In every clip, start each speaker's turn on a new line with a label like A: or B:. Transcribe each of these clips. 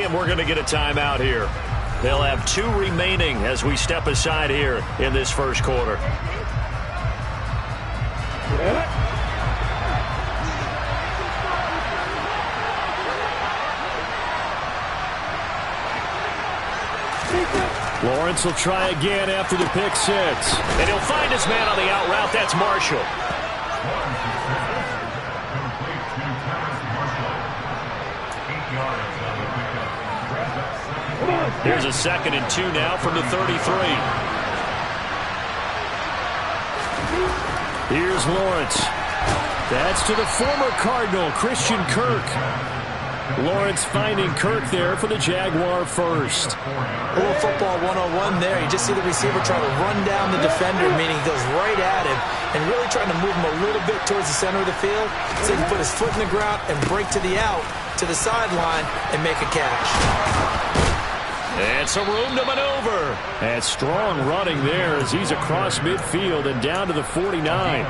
A: and we're going to get a timeout here. They'll have 2 remaining as we step aside here in this first quarter.
B: Lawrence will try again after the pick 6.
A: And he'll find his man on the out route. That's Marshall. Here's a 2nd and 2 now from the 33.
B: Here's Lawrence. That's to the former Cardinal, Christian Kirk. Lawrence finding Kirk there for the Jaguar first.
C: A little football 101 there. You just see the receiver trying to run down the defender, meaning he goes right at him and really trying to move him a little bit towards the center of the field so he can put his foot in the ground and break to the out, to the sideline, and make a catch.
A: And some room to maneuver.
B: And strong running there as he's across midfield and down to the 49.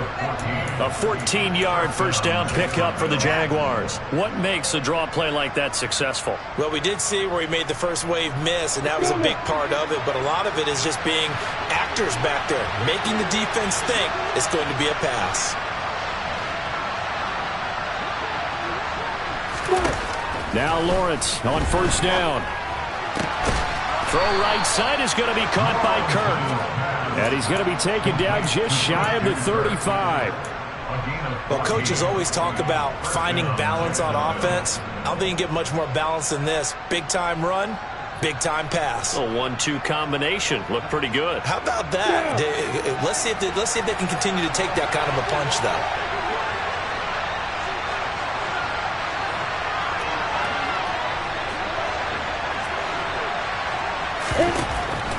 A: A 14-yard first down pickup for the Jaguars. What makes a draw play like that successful?
C: Well, we did see where he made the first wave miss, and that was a big part of it. But a lot of it is just being actors back there, making the defense think it's going to be a pass.
B: Now Lawrence on first down.
A: Throw right side is going to be caught by Kirk.
B: And he's going to be taken down just shy of the 35.
C: Well, coaches always talk about finding balance on offense. I don't think you can get much more balance than this. Big-time run, big-time pass.
A: A 1-2 combination. Looked pretty good.
C: How about that? Let's see if they can continue to take that kind of a punch, though.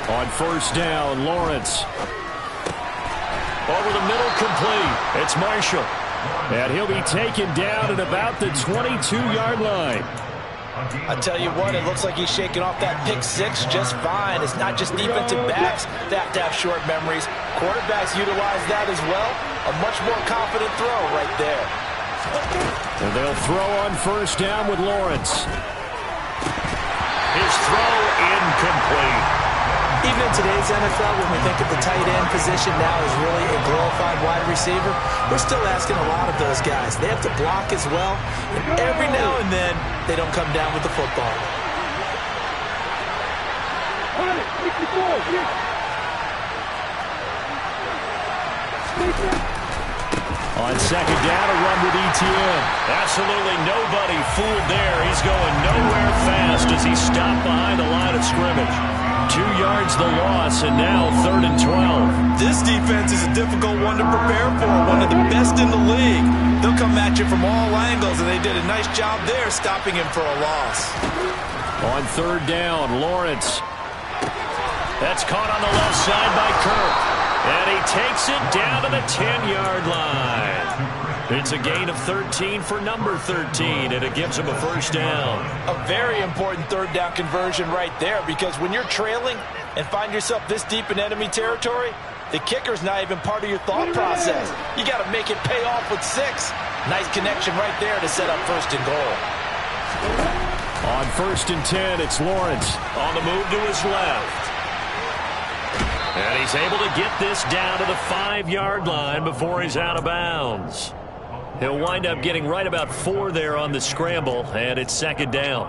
B: On first down, Lawrence.
A: Over the middle, complete. It's Marshall.
B: And he'll be taken down at about the 22-yard line.
C: I tell you what, it looks like he's shaking off that pick 6 just fine. It's not just defensive backs that have to have short memories. Quarterbacks utilize that as well. A much more confident throw right there.
B: And they'll throw on first down with Lawrence.
A: His throw incomplete.
C: Even in today's NFL, when we think of the tight end position now as really a glorified wide receiver, we're still asking a lot of those guys. They have to block as well, and every now and then, they don't come down with the football.
B: On second down, a run with ETN.
A: Absolutely nobody fooled there. He's going nowhere fast as he stopped behind the line of scrimmage. 2 yards the loss, and now 3rd and 12.
C: This defense is a difficult one to prepare for, one of the best in the league. They'll come at you from all angles, and they did a nice job there stopping him for a loss.
B: On 3rd down, Lawrence.
A: That's caught on the left side by Kirk. And he takes it down to the 10-yard line. It's a gain of 13 for number 13, and it gives him a first down.
C: A very important 3rd down conversion right there, because when you're trailing and find yourself this deep in enemy territory, the kicker's not even part of your thought process. You got to make it pay off with 6. Nice connection right there to set up 1st and goal.
B: On 1st and 10, it's Lawrence.
A: On the move to his left. And he's able to get this down to the 5-yard line before he's out of bounds. He'll wind up getting right about 4 there on the scramble, and it's 2nd down.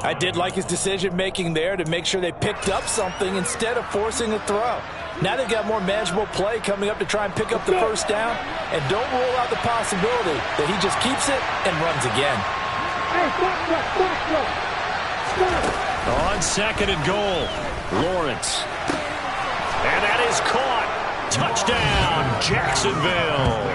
C: I did like his decision-making there to make sure they picked up something instead of forcing a throw. Now they've got more manageable play coming up to try and pick up the first down, and don't rule out the possibility that he just keeps it and runs again.
A: On 2nd and goal, Lawrence. And that is caught. Touchdown, Jacksonville.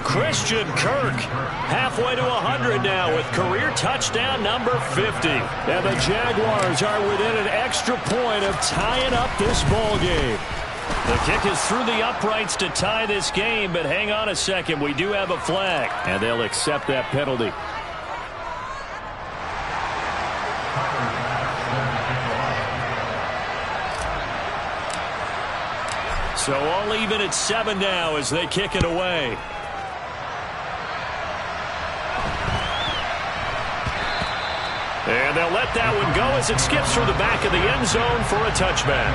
A: Christian Kirk halfway to 100 now with career touchdown number 50.
B: And the Jaguars are within an extra point of tying up this ball game.
A: The kick is through the uprights to tie this game, but hang on a second. We do have a flag.
B: And they'll accept that penalty.
A: So all even at 7 now as they kick it away. And they'll let that one go as it skips through the back of the end zone for a touchback.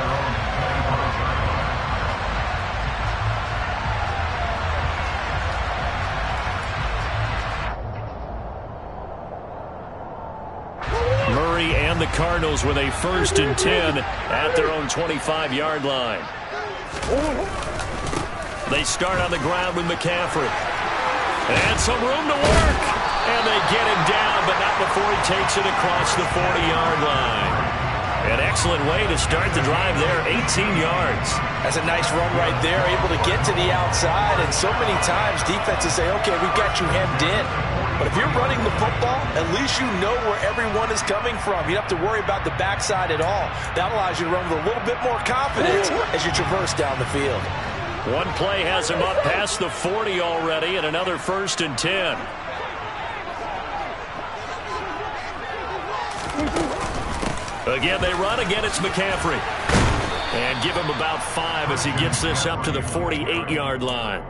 A: Murray and the Cardinals with a 1st and 10 at their own 25-yard line. They start on the ground with McCaffrey. And some room to work. And they get him down, but not before he takes it across the 40-yard line. An excellent way to start the drive there, 18 yards.
C: That's a nice run right there, able to get to the outside. And so many times defenses say, okay, we've got you hemmed in. But if you're running the football, at least you know where everyone is coming from. You don't have to worry about the backside at all. That allows you to run with a little bit more confidence as you traverse down the field.
A: One play has him up past the 40 already, and another 1st and 10. Again, they run. Again, it's McCaffrey. And give him about 5 as he gets this up to the 48-yard line.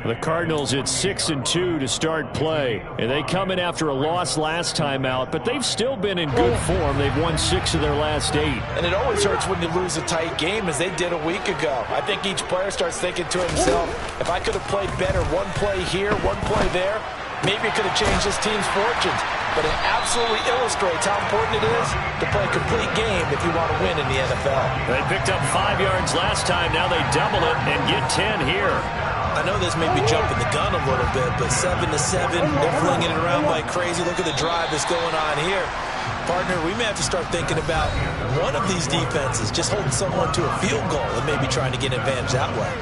B: The Cardinals at 6 and 2 to start play. And they come in after a loss last time out, but they've still been in good form. They've won 6 of their last 8.
C: And it always hurts when you lose a tight game, as they did a week ago. I think each player starts thinking to himself, if I could have played better one play here, one play there, maybe it could have changed this team's fortunes. But it absolutely illustrates how important it is to play a complete game if you want to win in the NFL.
A: They picked up 5 yards last time. Now they double it and get 10 here.
C: I know this may be jumping the gun a little bit, but 7-7, they're flinging it around like crazy. Look at the drive that's going on here. Partner, we may have to start thinking about one of these defenses just holding someone to a field goal and maybe trying to get an advantage that way.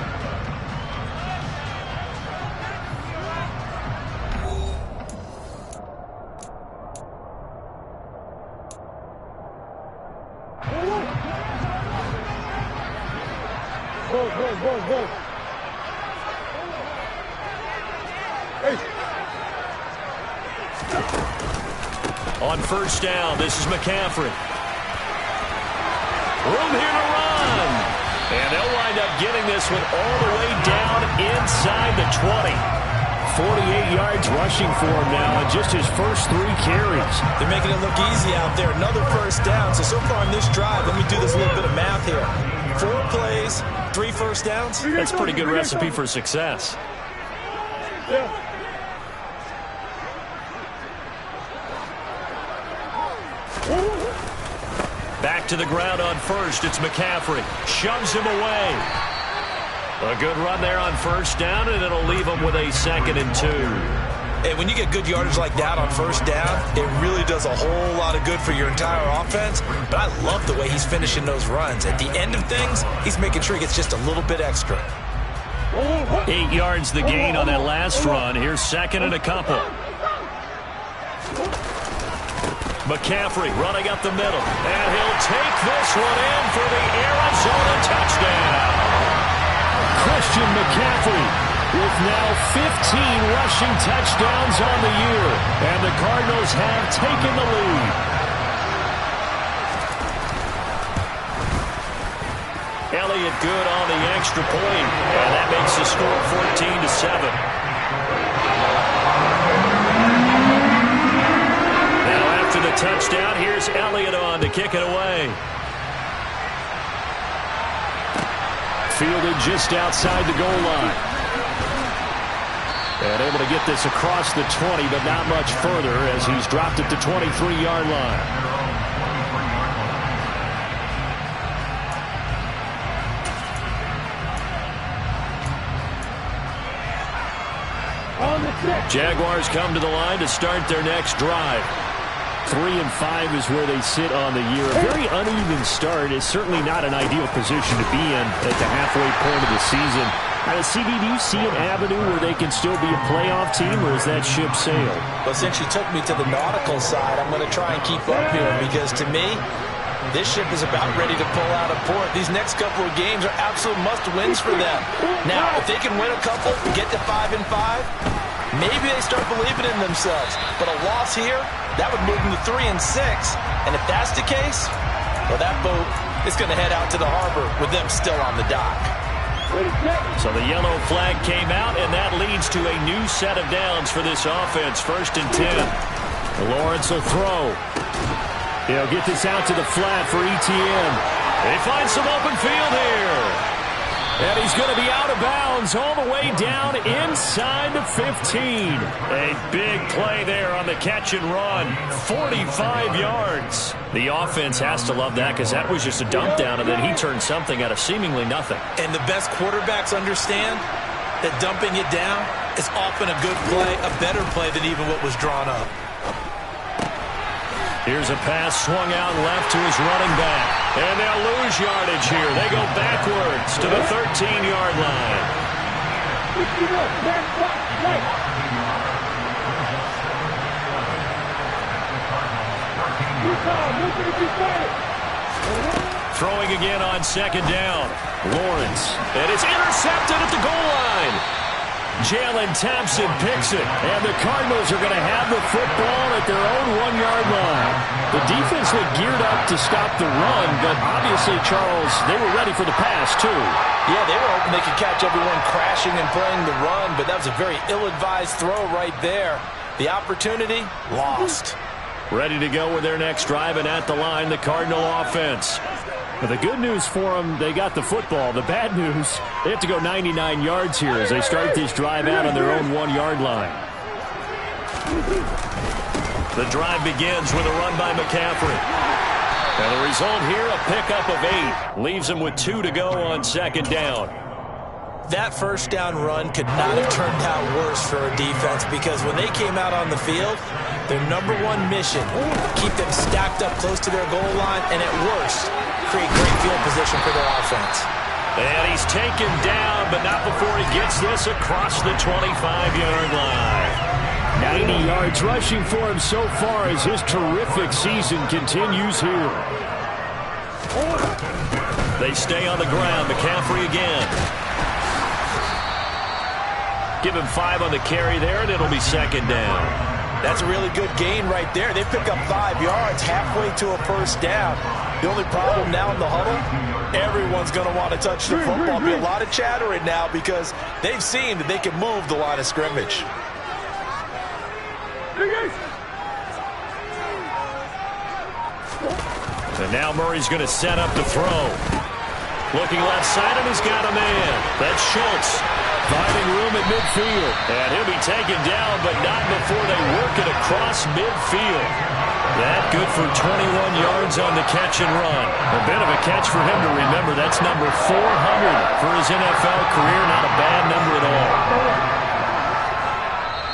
D: Go. Hey.
A: On 1st down, this is McCaffrey. Room here to run. And they'll wind up getting this one all the way down inside the 20.
B: 48 yards rushing for him now on just his first 3 carries.
C: They're making it look easy out there. Another 1st down. So far in this drive, let me do this little bit of math here. 4 plays, 3 1st downs.
A: That's a pretty good recipe for success.
D: Yeah.
A: Back to the ground on 1st. It's McCaffrey. Shoves him away. A good run there on 1st down, and it'll leave him with a 2nd and 2.
C: And when you get good yardage like that on 1st down, it really does a whole lot of good for your entire offense. But I love the way he's finishing those runs. At the end of things, he's making sure he gets just a little bit extra.
A: 8 yards the gain on that last run. Here's 2nd and a couple. McCaffrey running up the middle. And he'll take this one in for the Arizona touchdown.
B: Christian McCaffrey with now 15 rushing touchdowns on the year. And the Cardinals have taken the lead.
A: Elliott good on the extra point. And that makes the score 14-7. Now after the touchdown, here's Elliott on to kick it away.
B: Fielded just outside the goal line. And able to get this across the 20, but not much further as he's dropped at the 23-yard line. Jaguars come to the line to start their next drive. 3-5 is where they sit on the year. A very uneven start is certainly not an ideal position to be in at the halfway point of the season. CB, do you see an avenue where they can still be a playoff team, or is that ship sailed?
C: Well, since you took me to the nautical side, I'm going to try and keep up here because, to me, this ship is about ready to pull out of port. These next couple of games are absolute must-wins for them. Now, if they can win a couple and get to 5-5, maybe they start believing in themselves. But a loss here, that would move them to 3-6. And if that's the case, well, that boat is going to head out to the harbor with them still on the dock.
A: So the yellow flag came out, and that leads to a new set of downs for this offense. 1st and 10.
B: Lawrence will throw. He'll get this out to the flat for ETN.
A: They find some open field here.
B: And he's going to be out of bounds all the way down inside the 15.
A: A big play there on the catch and run. 45 yards. The offense has to love that because that was just a dump down, and then he turned something out of seemingly nothing.
C: And the best quarterbacks understand that dumping it down is often a good play, a better play than even what was drawn up.
A: Here's a pass swung out left to his running back. And they'll lose yardage here. They go backwards to the 13-yard line. Throwing again on second down. Lawrence. And it's intercepted at the goal line.
B: Jalen Thompson picks it, and the Cardinals are going to have the football at their own 1-yard line. The defense looked geared up to stop the run, but obviously, Charles, they were ready for the pass, too.
C: Yeah, they were hoping they could catch everyone crashing and playing the run, but that was a very ill-advised throw right there. The opportunity, lost.
A: Ready to go with their next drive, and at the line, the Cardinal offense.
B: But the good news for them, they got the football. The bad news, they have to go 99 yards here as they start this drive out on their own 1-yard line.
A: The drive begins with a run by McCaffrey. And the result here, a pickup of 8. Leaves them with 2 to go on second down.
C: That first down run could not have turned out worse for a defense because when they came out on the field, their number one mission, keep them stacked up close to their goal line, and at worst, create great field position for their offense.
A: And he's taken down, but not before he gets this across the 25-yard line.
B: 90 yards rushing for him so far as his terrific season continues here.
A: They stay on the ground. McCaffrey again. Give him 5 on the carry there, and it'll be second down.
C: That's a really good gain right there. They pick up 5 yards halfway to a first down. The only problem now in the huddle, everyone's going to want to touch the football. There'll be a lot of chattering now because they've seen that they can move the line of scrimmage.
A: And now Murray's going to set up to throw. Looking left side, and he's got a man. That's Schultz.
B: Finding room at midfield.
A: And he'll be taken down, but not before they work it across midfield. That good for 21 yards on the catch and run. A bit of a catch for him to remember. That's number 400 for his NFL career. Not a bad number at all.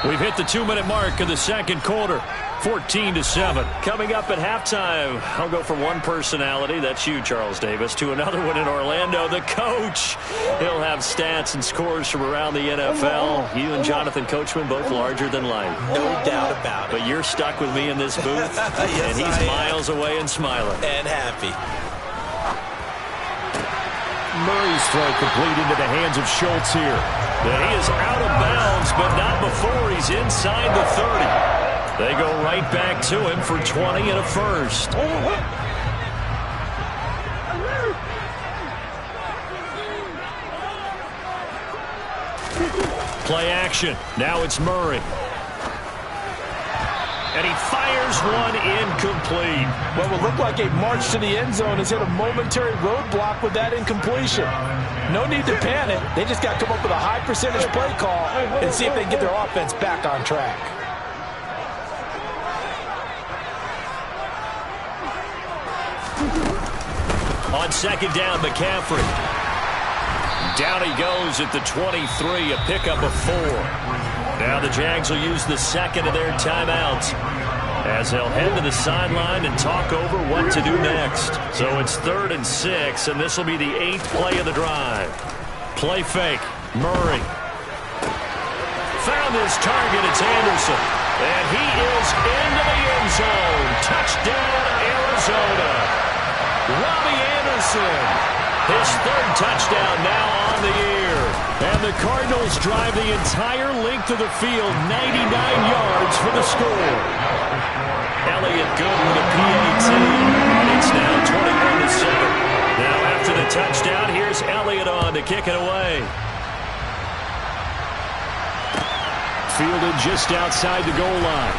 A: We've hit the 2-minute mark of the second quarter. 14-7. Coming up at halftime, I'll go from one personality, that's you, Charles Davis, to another one in Orlando, the coach. He'll have stats and scores from around the NFL. You and Jonathan Coachman, both larger than life.
C: No doubt about it.
A: But you're stuck with me in this booth,
C: yes,
A: and he's miles away and smiling.
C: And happy.
B: Murray's throw complete into the hands of Schultz here.
A: And he is out of bounds, but not before he's inside the 30. They go right back to him for 20 and a first. Play action. Now it's Murray. And he fires one incomplete.
C: What will look like a march to the end zone has hit a momentary roadblock with that incompletion. No need to panic. They just got to come up with a high percentage play call and see if they can get their offense back on track.
A: On second down, McCaffrey. Down he goes at the 23, a pickup of 4. Now the Jags will use the second of their timeouts as they'll head to the sideline and talk over what to do next. So it's 3rd and 6, and this will be the 8th play of the drive. Play fake. Murray. Found his target. It's Anderson. And he is into the end zone. Touchdown, Arizona. Robbie Anderson, his 3rd touchdown now on the year.
B: And the Cardinals drive the entire length of the field, 99 yards for the score.
A: Elliott good with a PAT. It's now 21-7. Now after the touchdown, here's Elliott on to kick it away.
B: Fielded just outside the goal line.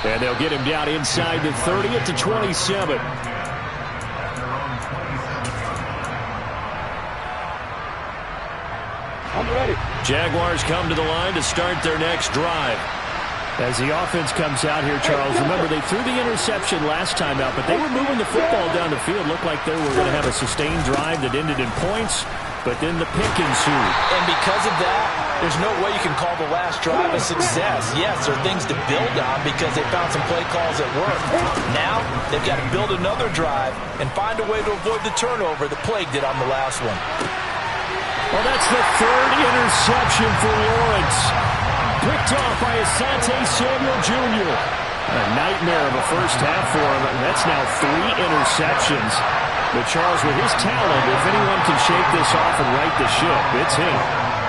B: And they'll get him down inside the 30 at the 27.
D: I'm ready.
A: Jaguars come to the line to start their next drive.
B: As the offense comes out here, Charles, remember they threw the interception last time out, but they were moving the football down the field. Looked like they were going to have a sustained drive that ended in points, but then the pick ensued.
C: And because of that, there's no way you can call the last drive a success. Yes, there are things to build on because they found some play calls that work. Now, they've got to build another drive and find a way to avoid the turnover that plagued it on the last one.
B: Well, that's the third interception for Lawrence. Picked off by Asante Samuel Jr. A nightmare of a first half for him. That's now 3 interceptions. But Charles, with his talent, if anyone can shake this off and right the ship, it's him.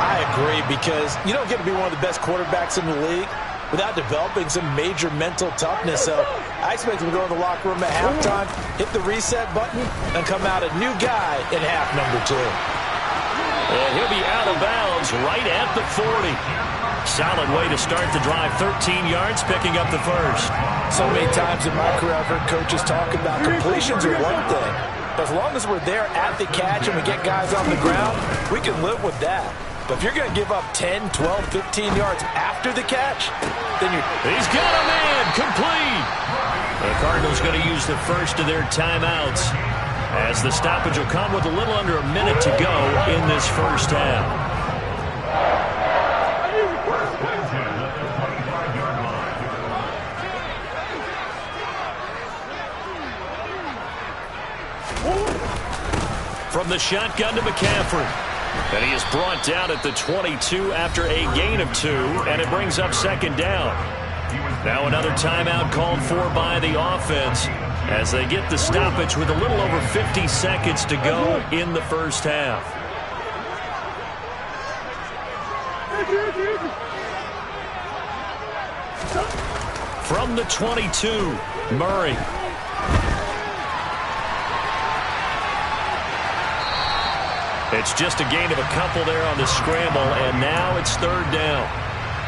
C: I agree, because you don't get to be one of the best quarterbacks in the league without developing some major mental toughness. So I expect him to go in the locker room at halftime, hit the reset button, and come out a new guy in half number 2.
A: And he'll be out of bounds right at the 40. Solid way to start the drive. 13 yards, picking up the first.
C: So many times in my career I've heard coaches talk about completions are one thing. But as long as we're there at the catch and we get guys on the ground, we can live with that. But if you're going to give up 10, 12, 15 yards after the catch, then you're...
A: He's got a man, complete. The Cardinals going to use the first of their timeouts, as the stoppage will come with a little under a minute to go in this first half. From the shotgun to McCaffrey. And he is brought down at the 22 after a gain of 2, and it brings up second down. Now another timeout called for by the offense as they get the stoppage with a little over 50 seconds to go in the first half. From the 22, Murray. It's just a gain of a couple there on the scramble, and now it's third down.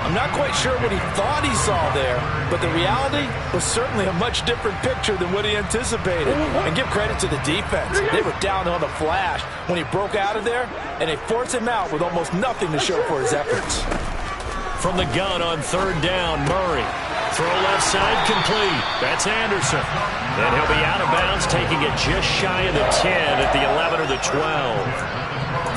C: I'm not quite sure what he thought he saw there, but the reality was certainly a much different picture than what he anticipated. And give credit to the defense. They were down on the flash when he broke out of there, and they forced him out with almost nothing to show for his efforts.
A: From the gun on third down, Murray. Throw left side, complete. That's Anderson. And he'll be out of bounds, taking it just shy of the 10 at the 11 or the 12.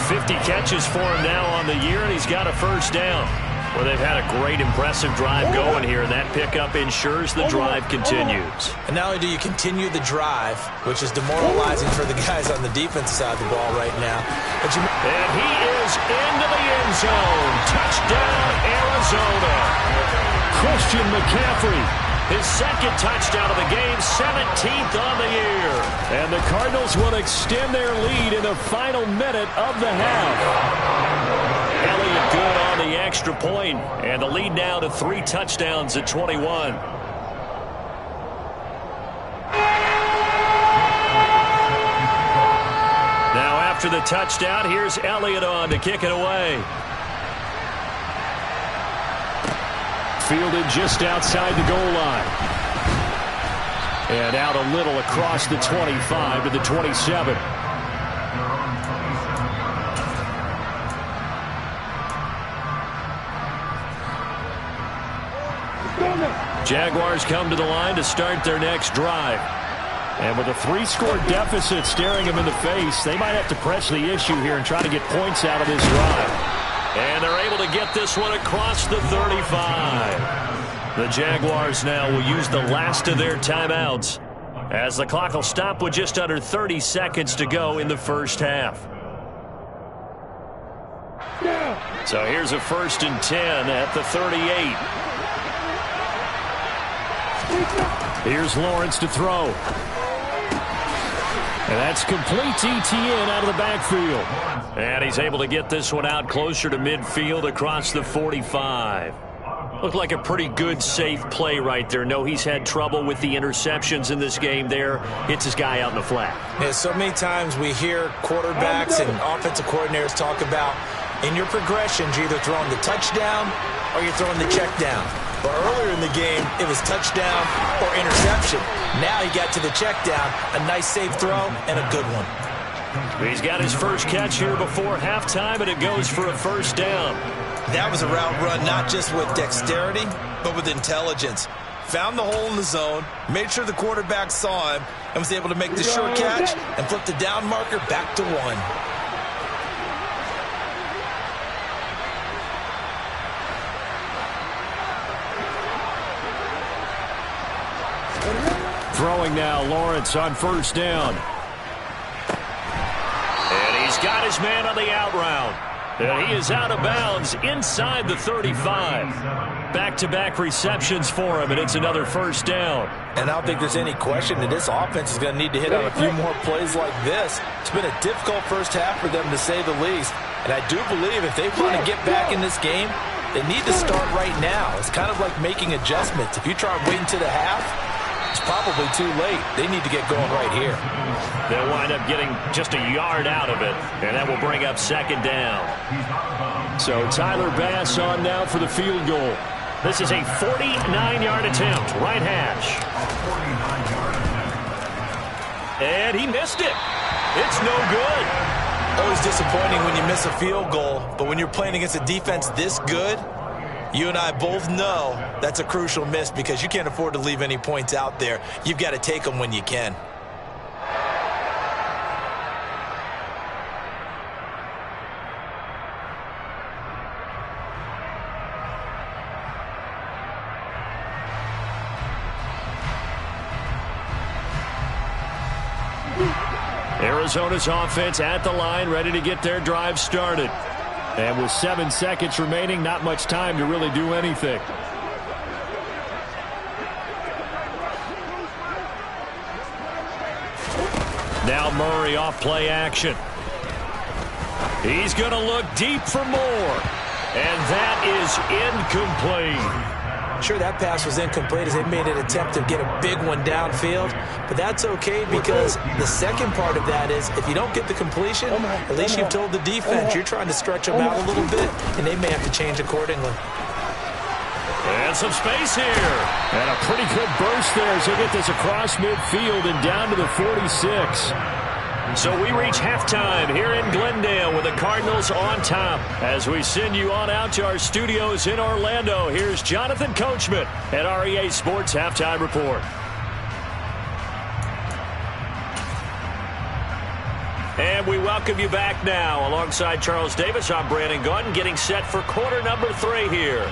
A: 50 catches for him now on the year, and he's got a first down. Well, they've had a great, impressive drive going here, and that pickup ensures the drive continues.
C: And not only do you continue the drive, which is demoralizing for the guys on the defensive side of the ball right now, but
A: and he is into the end zone. Touchdown, Arizona.
B: Christian McCaffrey.
A: His second touchdown of the game, 17th on the year.
B: And the Cardinals will extend their lead in the final minute of the half.
A: Elliott good on the extra point, and the lead now to 3 touchdowns at 21. Now after the touchdown, here's Elliott on to kick it away.
B: Fielded just outside the goal line. And out a little across the 25 to the 27.
A: Jaguars come to the line to start their next drive.
B: And with a 3-score deficit staring them in the face, they might have to press the issue here and try to get points out of this drive.
A: And they're able to get this one across the 35. The Jaguars now will use the last of their timeouts, as the clock will stop with just under 30 seconds to go in the first half. So here's a 1st and 10 at the 38.
B: Here's Lawrence to throw. And that's complete ETN out of the backfield.
A: And he's able to get this one out closer to midfield across the 45. Looked like a pretty good, safe play right there. No, he's had trouble with the interceptions in this game there. Hits his guy out in the flat.
C: Yeah, so many times we hear quarterbacks and offensive coordinators talk about in your progressions, you're either throwing the touchdown or you're throwing the check down. But earlier in the game, it was touchdown or interception. Now he got to the check down, a nice safe throw, and a good one.
A: He's got his first catch here before halftime, and it goes for a first down.
C: That was a route run not just with dexterity, but with intelligence. Found the hole in the zone, made sure the quarterback saw him, and was able to make the short catch and flip the down marker back to 1.
A: Throwing now, Lawrence on first down. And he's got his man on the out route. And he is out of bounds inside the 35. Back-to-back receptions for him, and it's another first down.
C: And I don't think there's any question that this offense is going to need to hit on a few more plays like this. It's been a difficult first half for them, to say the least. And I do believe if they want to get back in this game, they need to start right now. It's kind of like making adjustments. If you try waiting to the half, it's probably too late. They need to get going right here.
A: They'll wind up getting just a yard out of it, and that will bring up second down. So Tyler Bass on now for the field goal. This is a 49-yard attempt, right hash. And he missed it. It's no good.
C: Always disappointing when you miss a field goal, but when you're playing against a defense this good, you and I both know that's a crucial miss because you can't afford to leave any points out there. You've got to take them when you can.
A: Arizona's offense at the line, ready to get their drive started. And with 7 seconds remaining, not much time to really do anything. Now Murray off play action. He's going to look deep for more. And that is incomplete.
C: Sure, that pass was incomplete as they made an attempt to get a big one downfield. But that's okay because the second part of that is if you don't get the completion, at least you've told the defense you're trying to stretch them out a little bit, and they may have to change accordingly.
A: And some space here. And a pretty good burst there as they get this across midfield and down to the 46. So we reach halftime here in Glendale with the Cardinals on top. As we send you on out to our studios in Orlando, here's Jonathan Coachman at REA Sports Halftime Report. And we welcome you back now. Alongside Charles Davis, I'm Brandon Gaudin, getting set for quarter number 3 here.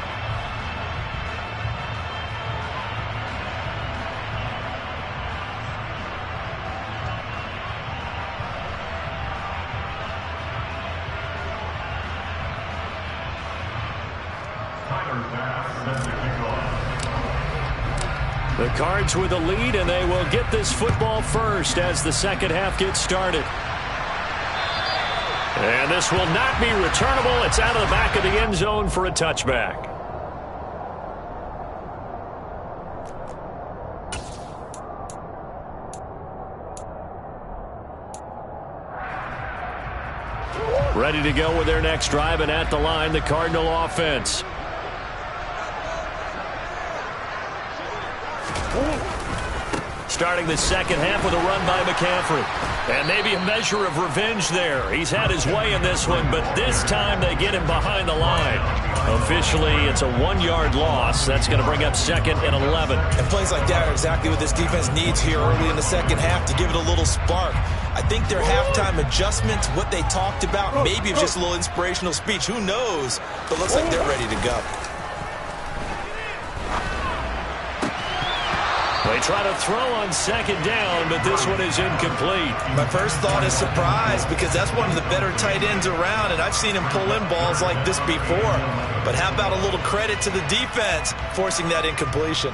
A: The Cards with a lead, and they will get this football first as the second half gets started. And this will not be returnable. It's out of the back of the end zone for a touchback. Ready to go with their next drive, and at the line, the Cardinal offense. Starting the second half with a run by McCaffrey. And maybe a measure of revenge there. He's had his way in this one, but this time they get him behind the line. Officially, it's a 1-yard loss. That's going to bring up second and 11.
C: And plays like that are exactly what this defense needs here early in the second half to give it a little spark. I think their halftime adjustments, what they talked about, maybe it's just a little inspirational speech. Who knows? But looks like they're ready to go.
A: They try to throw on second down, but this one is incomplete.
C: My first thought is surprise because that's one of the better tight ends around, and I've seen him pull in balls like this before. But how about a little credit to the defense forcing that incompletion?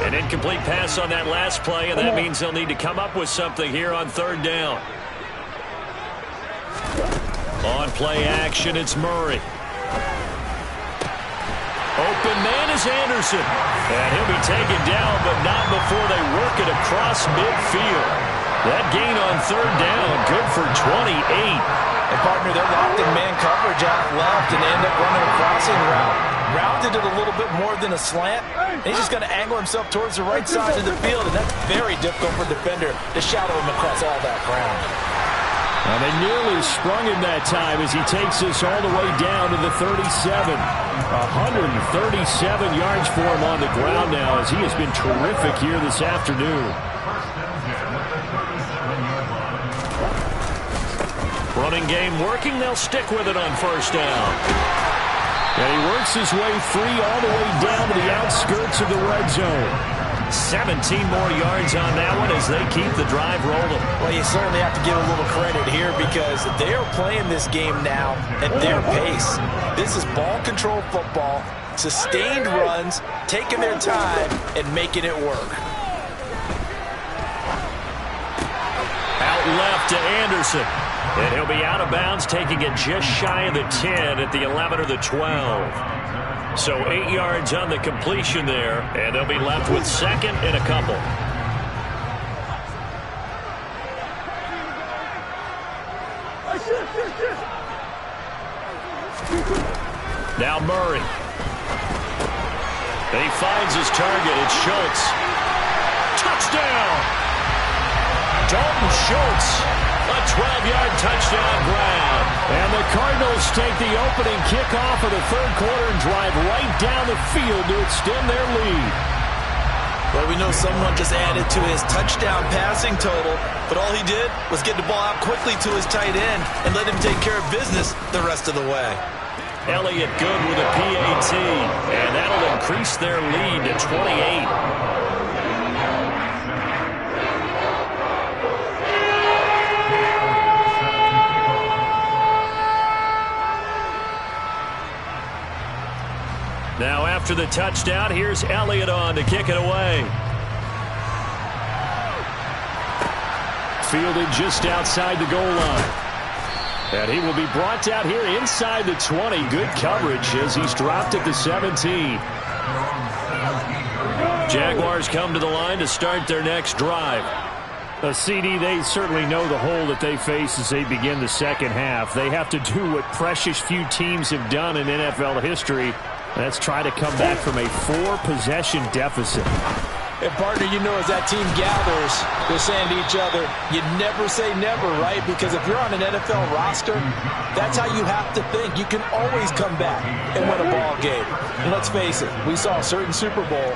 A: An incomplete pass on that last play, and that means they'll need to come up with something here on third down. On play action, it's Murray. Open man is Anderson. And he'll be taken down, but not before they work it across midfield. That gain on third down, good for 28.
C: And partner, they're locked in man coverage out left, and they end up running a crossing route. Rounded it a little bit more than a slant. And he's just going to angle himself towards the right side of the field, and that's very difficult for a defender to shadow him across all that ground.
B: And they nearly sprung him that time as he takes this all the way down to the 37. 137 yards for him on the ground now as he has been terrific here this afternoon.
A: Running game working. They'll stick with it on first down.
B: And he works his way free all the way down to the outskirts of the red zone.
A: 17 more yards on that one as they keep the drive rolling.
C: Well, you certainly have to give a little credit here because they are playing this game now at their pace. This is ball control football, sustained runs, taking their time, and making it work.
A: Out left to Anderson. And he'll be out of bounds, taking it just shy of the 10 at the 11 or the 12. So 8 yards on the completion there, and they'll be left with second and a couple. Now Murray. And he finds his target. It's Schultz. Touchdown! Dalton Schultz. A 12-yard touchdown grab.
B: And the Cardinals take the opening kickoff of the third quarter and drive right down the field to extend their lead.
C: Well, we know someone just added to his touchdown passing total, but all he did was get the ball out quickly to his tight end and let him take care of business the rest of the way.
A: Elliott good with a PAT, and that'll increase their lead to 28. Now after the touchdown, here's Elliott on to kick it away.
B: Fielded just outside the goal line. And he will be brought out here inside the 20. Good coverage as he's dropped at the 17.
A: Jaguars come to the line to start their next drive.
B: A CD, they certainly know the hole that they face as they begin the second half. They have to do what precious few teams have done in NFL history. Let's try to come back from a 4-possession deficit.
C: And partner, you know, as that team gathers, they're saying to each other, you never say never, right? Because if you're on an NFL roster, that's how you have to think. You can always come back and win a ball game. And let's face it, we saw a certain Super Bowl,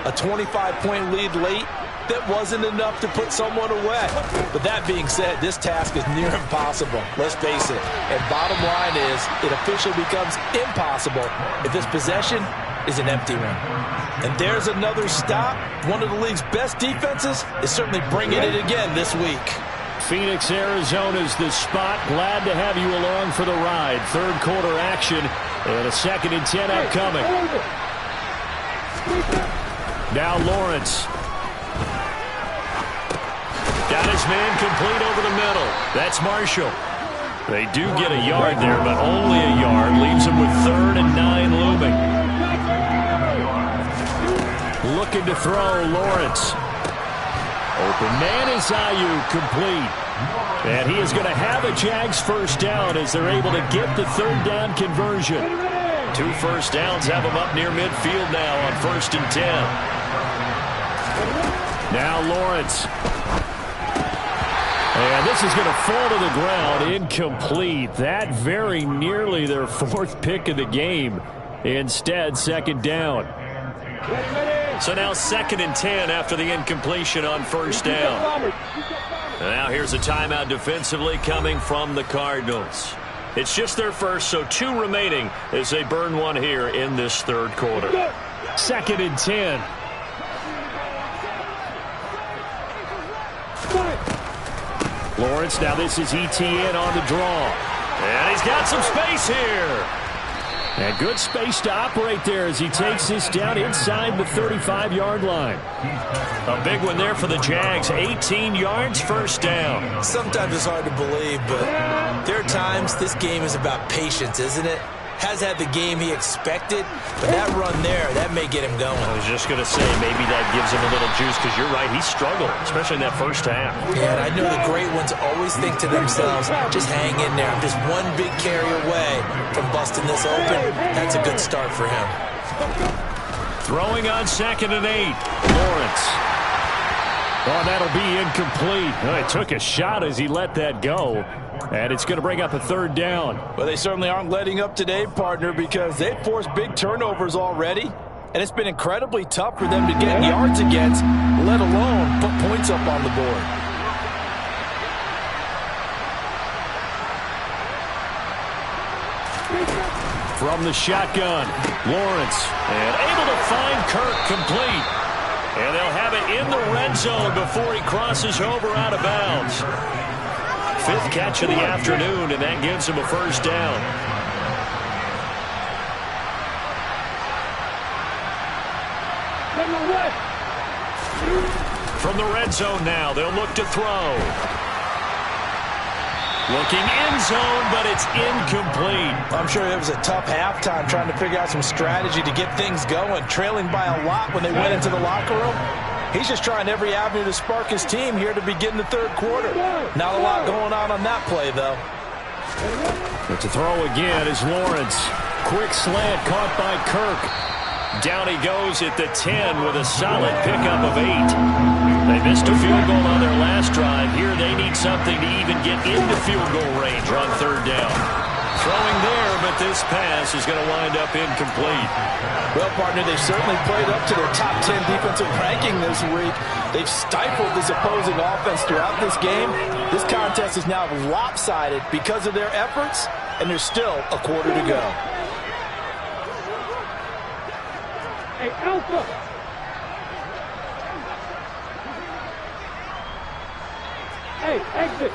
C: a 25-point lead late, that wasn't enough to put someone away. But that being said, this task is near impossible. Let's face it. And bottom line is, it officially becomes impossible if this possession is an empty one. And there's another stop. One of the league's best defenses is certainly bringing it again this week.
B: Phoenix, Arizona's the spot. Glad to have you along for the ride. Third quarter action and a 2nd and 10 upcoming. Now Lawrence.
A: Got his man complete over the middle. That's Marshall. They do get a yard there, but only a yard. Leaves them with 3rd and 9 looming.
B: Looking to throw, Lawrence. Open man is Ayuk, complete. And he is going to have a Jags first down as they're able to get the 3rd down conversion.
A: 2 first downs have them up near midfield now on 1st and 10.
B: Now Lawrence. And this is going to fall to the ground, incomplete. That very nearly their 4th pick of the game. Instead, 2nd down.
A: So now 2nd and 10 after the incompletion on 1st down. And now here's a timeout defensively coming from the Cardinals. It's just their first, so 2 remaining as they burn one here in this 3rd quarter.
B: 2nd and 10. Lawrence, now this is ETN on the draw.
A: And he's got some space here.
B: And good space to operate there as he takes this down inside the 35-yard line.
A: A big one there for the Jags. 18 yards, first down.
C: Sometimes it's hard to believe, but there are times this game is about patience, isn't it? has had the game he expected, but that run there, that may get him going.
A: I was just going to say, maybe that gives him a little juice, because you're right, he struggled, especially in that first half.
C: Yeah, and I know the great ones always think to themselves, just hang in there. I'm just one big carry away from busting this open. That's a good start for him.
A: Throwing on 2nd and 8. Lawrence. Oh, that'll be incomplete. Oh, he took a shot as he let that go. And it's going to bring up a 3rd down.
C: Well, they certainly aren't letting up today, partner, because they've forced big turnovers already. And it's been incredibly tough for them to get yards against, let alone put points up on the board.
A: From the shotgun, Lawrence. And able to find Kirk complete. And they'll have it in the red zone before he crosses over out of bounds. 5th catch of the afternoon, and that gives him a 1st down. From the red zone now, they'll look to throw. Looking end zone, but it's incomplete.
C: I'm sure it was a tough halftime trying to figure out some strategy to get things going, trailing by a lot when they went into the locker room. He's just trying every avenue to spark his team here to begin the 3rd quarter. Not a lot going on that play, though.
A: But to throw again is Lawrence. Quick slant caught by Kirk. Down he goes at the 10 with a solid pickup of 8. They missed a field goal on their last drive. Here they need something to even get into field goal range on 3rd down. Throwing there, but this pass is going to wind up incomplete.
C: Well, partner, they certainly played up to their top 10 defensive ranking this week. They've stifled this opposing offense throughout this game. This contest is now lopsided because of their efforts, and there's still a quarter to go.
D: Hey, Alpha! Hey, exit!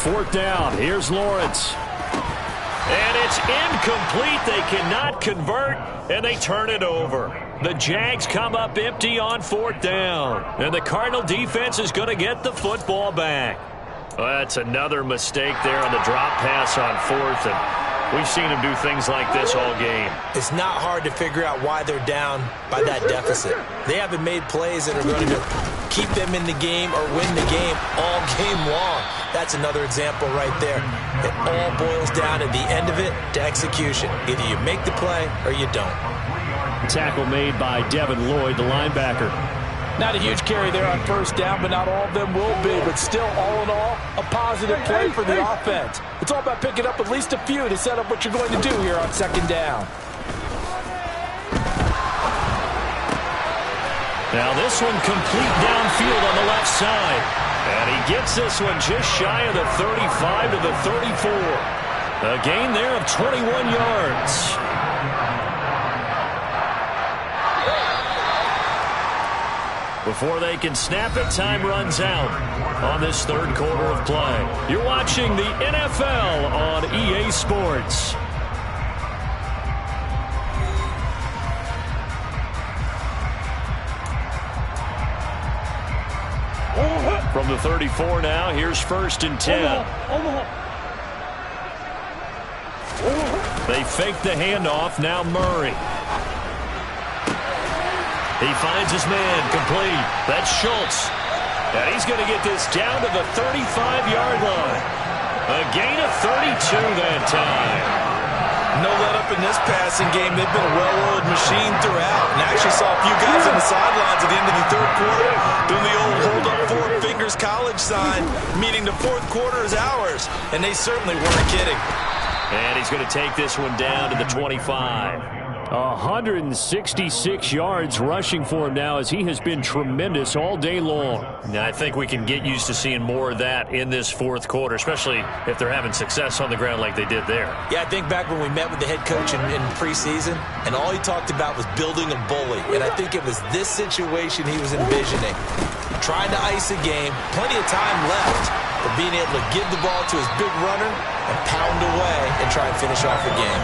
A: 4th down. Here's Lawrence. And it's incomplete. They cannot convert, and they turn it over. The Jags come up empty on 4th down. And the Cardinal defense is going to get the football back. Well, that's another mistake there on the drop pass on 4th. And we've seen them do things like this all game.
C: It's not hard to figure out why they're down by that deficit. They haven't made plays that are going to keep them in the game or win the game all game long. That's another example right there. It all boils down at the end of it to execution. Either you make the play or you don't.
A: Tackle made by Devin Lloyd, the linebacker.
C: Not a huge carry there on 1st down, but not all of them will be. But still, all in all, a positive play for the offense. It's all about picking up at least a few to set up what you're going to do here on 2nd down.
A: Now this one complete downfield on the left side. And he gets this one just shy of the 35 to the 34. A gain there of 21 yards. Before they can snap it, time runs out on this 3rd quarter of play. You're watching the NFL on EA Sports. From the 34 now, here's 1st and 10. They fake the handoff, now Murray. He finds his man, complete. That's Schultz. And he's going to get this down to the 35-yard line. A gain of 32 that time.
C: No let-up in this passing game. They've been a well-oiled machine throughout. And I actually saw a few guys on the sidelines at the end of the 3rd quarter doing the old hold up 4 fingers college sign, meaning the 4th quarter is ours. And they certainly weren't kidding.
A: And he's going to take this one down to the 25. 166 yards rushing for him now, as he has been tremendous all day long. Now, I think we can get used to seeing more of that in this 4th quarter, especially if they're having success on the ground like they did there.
C: Yeah, I think back when we met with the head coach in preseason, and all he talked about was building a bully. And I think it was this situation he was envisioning. Trying to ice a game, plenty of time left, but being able to give the ball to his big runner and pound away and try and finish off the game.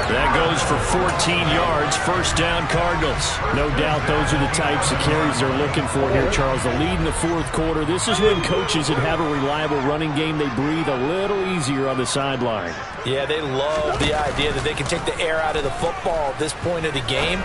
A: That goes for 14 yards, first down Cardinals.
B: No doubt those are the types of carries they're looking for here, Charles. The lead in the fourth quarter. This is when coaches that have a reliable running game, they breathe a little easier on the sideline.
C: Yeah, they love the idea that they can take the air out of the football at this point of the game.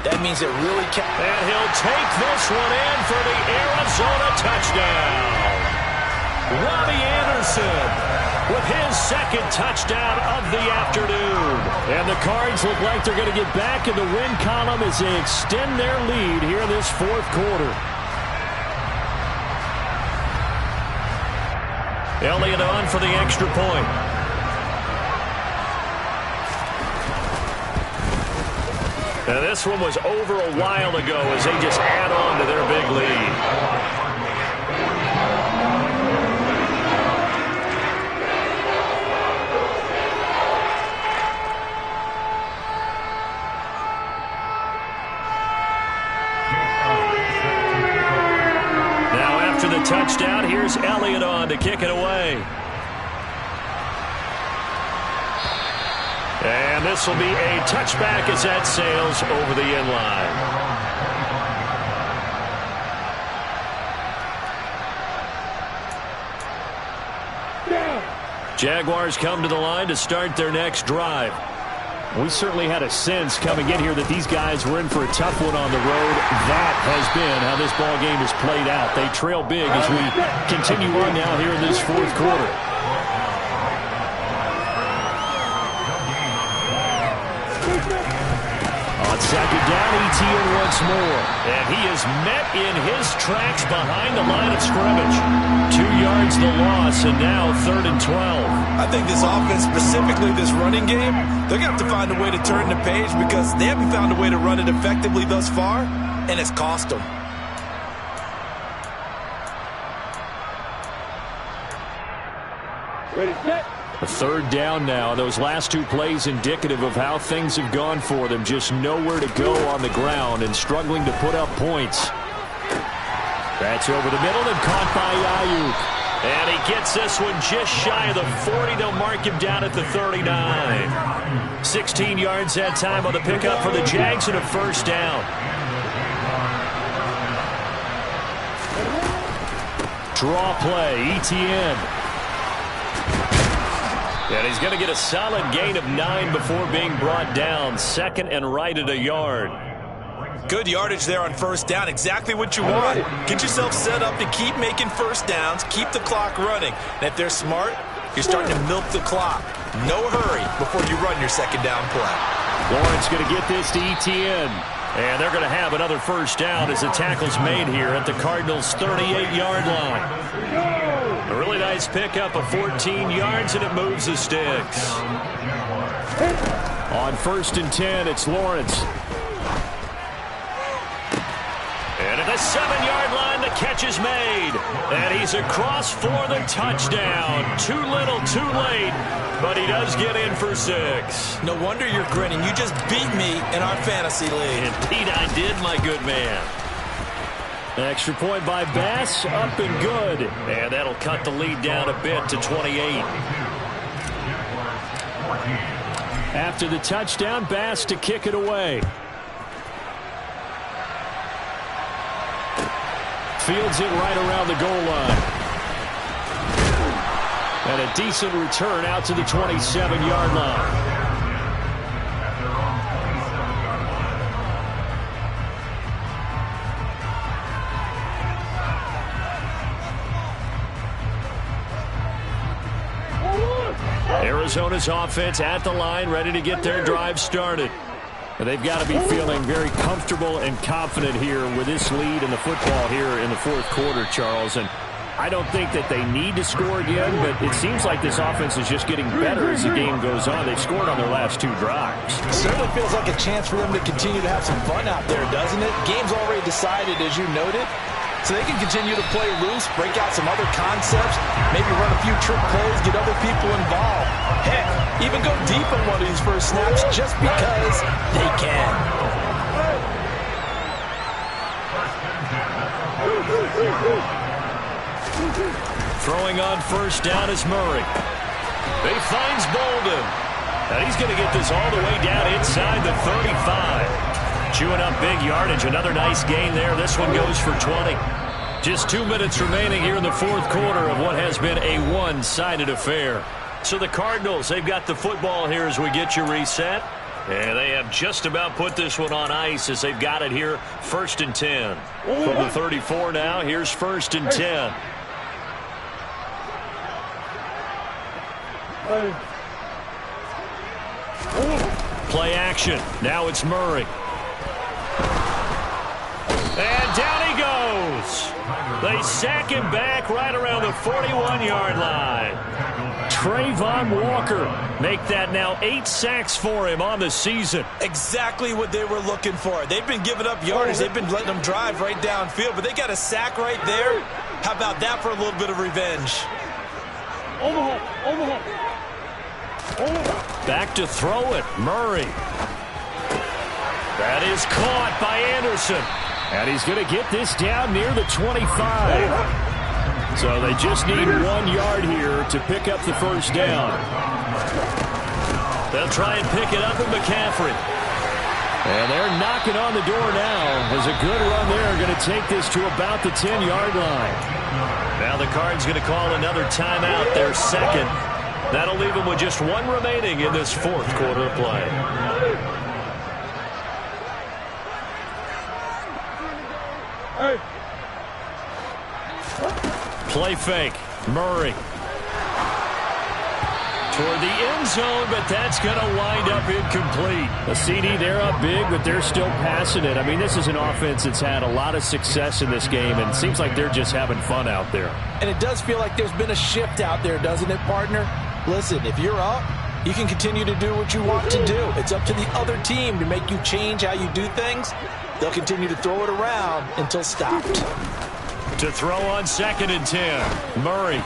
C: That means it really can.
A: And he'll take this one in for the Arizona touchdown. Robbie Anderson with his second touchdown of the afternoon.
B: And the Cards look like they're going to get back in the win column as they extend their lead here in this fourth quarter.
A: Elliott on for the extra point. And this one was over a while ago as they just add on to their big lead. Touchdown. Here's Elliott on to kick it away. And this will be a touchback as that sails over the end line. Jaguars come to the line to start their next drive.
B: We certainly had a sense coming in here that these guys were in for a tough one on the road. That has been how this ball game has played out. They trail big as we continue on now here in this fourth quarter. On second down, ETN once more.
A: And he is met in his tracks behind the line of scrimmage. 2 yards the loss, and now 3rd and 12.
C: I think this offense, specifically this running game, they're going to have to find a way to turn the page because they haven't found a way to run it effectively thus far, and it's cost them.
D: Ready, set.
B: A third down now. Those last two plays indicative of how things have gone for them. Just nowhere to go on the ground and struggling to put up points. That's over the middle and caught by Ayuk.
A: And he gets this one just shy of the 40. They'll mark him down at the 39. 16 yards that time on the pickup for the Jags and a first down.
B: Draw play, ETN.
A: And he's going to get a solid gain of 9 before being brought down. Second and right at a yard.
C: Good yardage there on first down. Exactly what you want. Get yourself set up to keep making first downs, keep the clock running. And if they're smart, you're starting to milk the clock. No hurry before you run your second down play.
B: Lawrence going to get this to ETN.
A: And they're going to have another first down as the tackle's made here at the Cardinals' 38-yard line. A really nice pickup of 14 yards, and it moves the sticks.
B: On 1st and 10, it's Lawrence.
A: And at the 7-yard line, the catch is made. And he's across for the touchdown. Too little, too late. But he does get in for 6.
C: No wonder you're grinning. You just beat me in our fantasy league.
A: Indeed I did, my good man.
B: Extra point by Bass, up and good.
A: And that'll cut the lead down a bit to 28.
B: After the touchdown, Bass to kick it away. Fields it right around the goal line. And a decent return out to the 27-yard line.
A: Arizona's offense at the line, ready to get their drive started.
B: And they've got to be feeling very comfortable and confident here with this lead in the football here in the fourth quarter, Charles. And I don't think that they need to score again, but it seems like this offense is just getting better as the game goes on. They've scored on their last 2 drives.
C: It certainly feels like a chance for them to continue to have some fun out there, doesn't it? Game's already decided, as you noted. So they can continue to play loose, break out some other concepts, maybe run a few trick plays, get other people involved. Heck, even go deep on one of these first snaps just because they can.
A: Throwing on first down is Murray. He finds Bolden. And he's going to get this all the way down inside the 35. Chewing up big yardage. Another nice gain there. This one goes for 20. Just 2 minutes remaining here in the fourth quarter of what has been a one-sided affair. So the Cardinals, they've got the football here as we get you reset. And they have just about put this one on ice as they've got it here. 1st and 10. From the 34 now, here's 1st and 10. Play action. Now it's Murray. And down he goes. They sack him back right around the 41-yard line. Trayvon Walker make that now 8 sacks for him on the season.
C: Exactly what they were looking for. They've been giving up yardage. They've been letting them drive right downfield, but they got a sack right there. How about that for a little bit of revenge?
A: Back to throw it. Murray. That is caught by Anderson.
B: And he's going to get this down near the 25. So they just need 1 yard here to pick up the first down.
A: They'll try and pick it up with McCaffrey.
B: And they're knocking on the door now as a good run there. Going to take this to about the 10-yard line.
A: Now the Cards going to call another timeout, their second. That'll leave them with just 1 remaining in this fourth quarter of play. Play fake. Murray. Toward the end zone, but that's going to wind up incomplete.
B: A CD, they're up big, but they're still passing it. I mean, this is an offense that's had a lot of success in this game, and it seems like they're just having fun out there.
C: And it does feel like there's been a shift out there, doesn't it, partner? Listen, if you're up, you can continue to do what you want to do. It's up to the other team to make you change how you do things. They'll continue to throw it around until stopped.
A: To throw on 2nd and 10. Murray.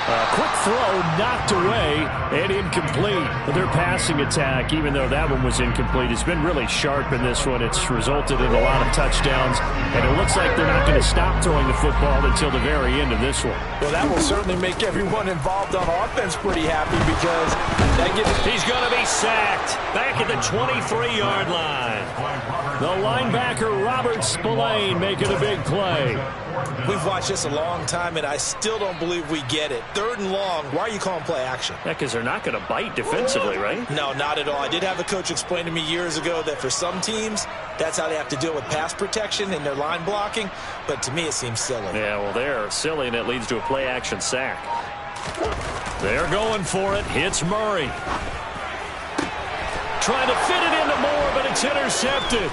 B: A quick throw knocked away and incomplete. Their passing attack, even though that one was incomplete, has been really sharp in this one. It's resulted in a lot of touchdowns, and it looks like they're not going to stop throwing the football until the very end of this one.
C: Well, that will certainly make everyone involved on offense pretty happy because that gives...
A: He's going to be sacked back at the 23-yard line.
B: The linebacker, Robert Spillane, making a big play.
C: We've watched this a long time, and I still don't believe we get it. 3rd and long. Why are you calling play action?
A: Yeah, because they're not going to bite defensively, right?
C: No, not at all. I did have a coach explain to me years ago that for some teams, that's how they have to deal with pass protection and their line blocking. But to me, it seems silly.
A: Yeah, well, they're silly, and it leads to a play action sack. They're going for it. Hits Murray. Trying to fit it into Moore, but it's intercepted.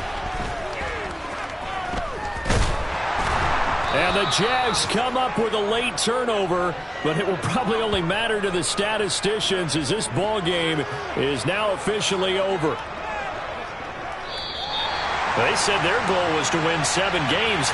B: And the Jags come up with a late turnover, but it will probably only matter to the statisticians as this ball game is now officially over.
A: They said their goal was to win 7 games.